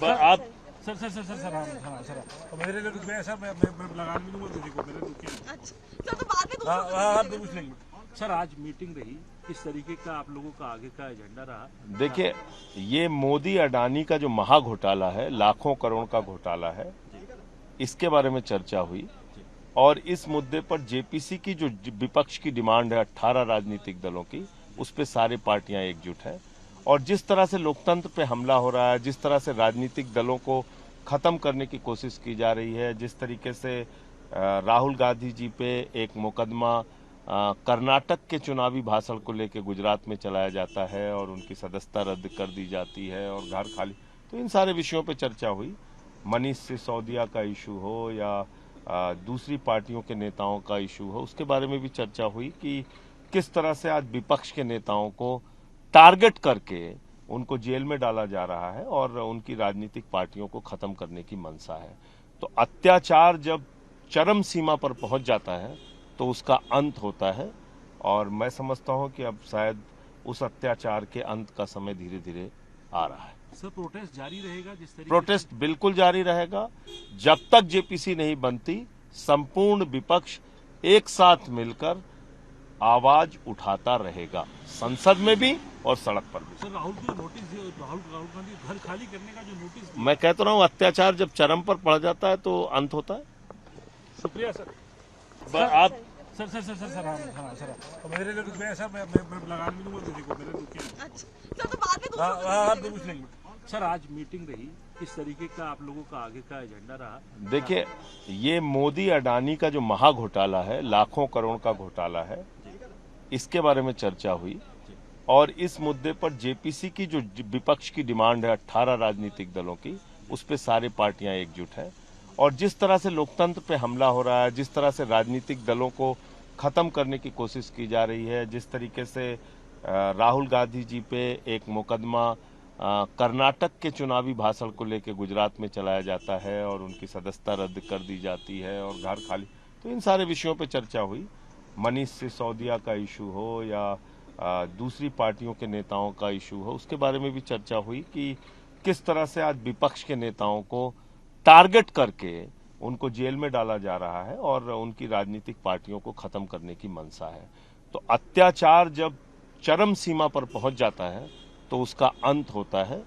आप sir sir sir sir sir हाँ sir मेरे लिए रुक गए सर मैं लगा भी दूंगा किसी को मेरे रुके अच्छा सर तो बाद में हाँ कुछ नहीं सर आज मीटिंग रही किस तरीके का आप लोगों का आगे का एजेंडा रहा। देखिए, ये मोदी अडानी का जो महा घोटाला है, लाखों करोड़ का घोटाला है, इसके बारे में चर्चा हुई और इस मुद्दे पर जेपीसी की जो विपक्ष की डिमांड है 18 राजनीतिक दलों की, उस पे सारी पार्टियां एकजुट हैं और जिस तरह से लोकतंत्र पे हमला हो रहा है, जिस तरह से राजनीतिक दलों को खत्म करने की कोशिश की जा रही है, जिस तरीके से राहुल गांधी जी पे एक मुकदमा कर्नाटक के चुनावी भाषण को लेकर गुजरात में चलाया जाता है और उनकी सदस्यता रद्द कर दी जाती है और घर खाली, तो इन सारे विषयों पे चर्चा हुई। मनीष सिसोदिया का इशू हो या दूसरी पार्टियों के नेताओं का इशू हो, उसके बारे में भी चर्चा हुई कि किस तरह से आज विपक्ष के नेताओं को टारगेट करके उनको जेल में डाला जा रहा है और उनकी राजनीतिक पार्टियों को खत्म करने की मंशा है। तो अत्याचार जब चरम सीमा पर पहुंच जाता है तो उसका अंत होता है और मैं समझता हूं कि अब शायद उस अत्याचार के अंत का समय धीरे धीरे आ रहा है। सर प्रोटेस्ट जारी रहेगा जिस तरीके प्रोटेस्ट बिल्कुल जारी रहेगा जब तक जेपीसी नहीं बनती। संपूर्ण विपक्ष एक साथ मिलकर आवाज उठाता रहेगा, संसद में भी और सड़क पर भी। सर राहुल गांधी घर खाली करने का जो नोटिस मैं कहता रहा हूं, अत्याचार जब चरम पर पड़ जाता है तो अंत होता है। शुक्रिया सर। आप sir sir sir sir sir हाँ सर मेरे लिए रुक गए सर मैं लगा भी दूंगा किसी को मेरे रुके अच्छा सर तो बाद में हाँ कुछ नहीं सर आज मीटिंग रही किस तरीके का आप लोगों का आगे का एजेंडा रहा। देखिए, ये मोदी अडानी का जो महा घोटाला है, लाखों करोड़ का घोटाला है, इसके बारे में चर्चा हुई और इस मुद्दे पर जेपीसी की जो विपक्ष की डिमांड है 18 राजनीतिक दलों की, उस पे सारी पार्टियां एकजुट हैं और जिस तरह से लोकतंत्र पे हमला हो रहा है, जिस तरह से राजनीतिक दलों को खत्म करने की कोशिश की जा रही है, जिस तरीके से राहुल गांधी जी पे एक मुकदमा कर्नाटक के चुनावी भाषण को लेकर गुजरात में चलाया जाता है और उनकी सदस्यता रद्द कर दी जाती है और घर खाली, तो इन सारे विषयों पे चर्चा हुई। मनीष सिसोदिया का इशू हो या दूसरी पार्टियों के नेताओं का इशू हो, उसके बारे में भी चर्चा हुई कि किस तरह से आज विपक्ष के नेताओं को टारगेट करके उनको जेल में डाला जा रहा है और उनकी राजनीतिक पार्टियों को खत्म करने की मंशा है। तो अत्याचार जब चरम सीमा पर पहुंच जाता है तो उसका अंत होता है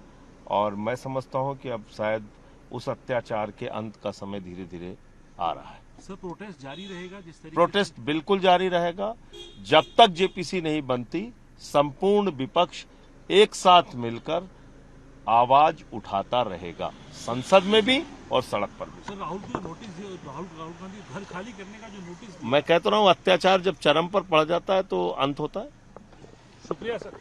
और मैं समझता हूं कि अब शायद उस अत्याचार के अंत का समय धीरे धीरे आ रहा है। सर प्रोटेस्ट जारी रहेगा जिस तरीके प्रोटेस्ट बिल्कुल जारी रहेगा जब तक जेपीसी नहीं बनती। संपूर्ण विपक्ष एक साथ मिलकर आवाज उठाता रहेगा, संसद में भी और सड़क पर भी। सर राहुल गांधी घर खाली करने का जो नोटिस मैं कहता रहा हूं, अत्याचार जब चरम पर पड़ जाता है तो अंत होता है। शुक्रिया सर।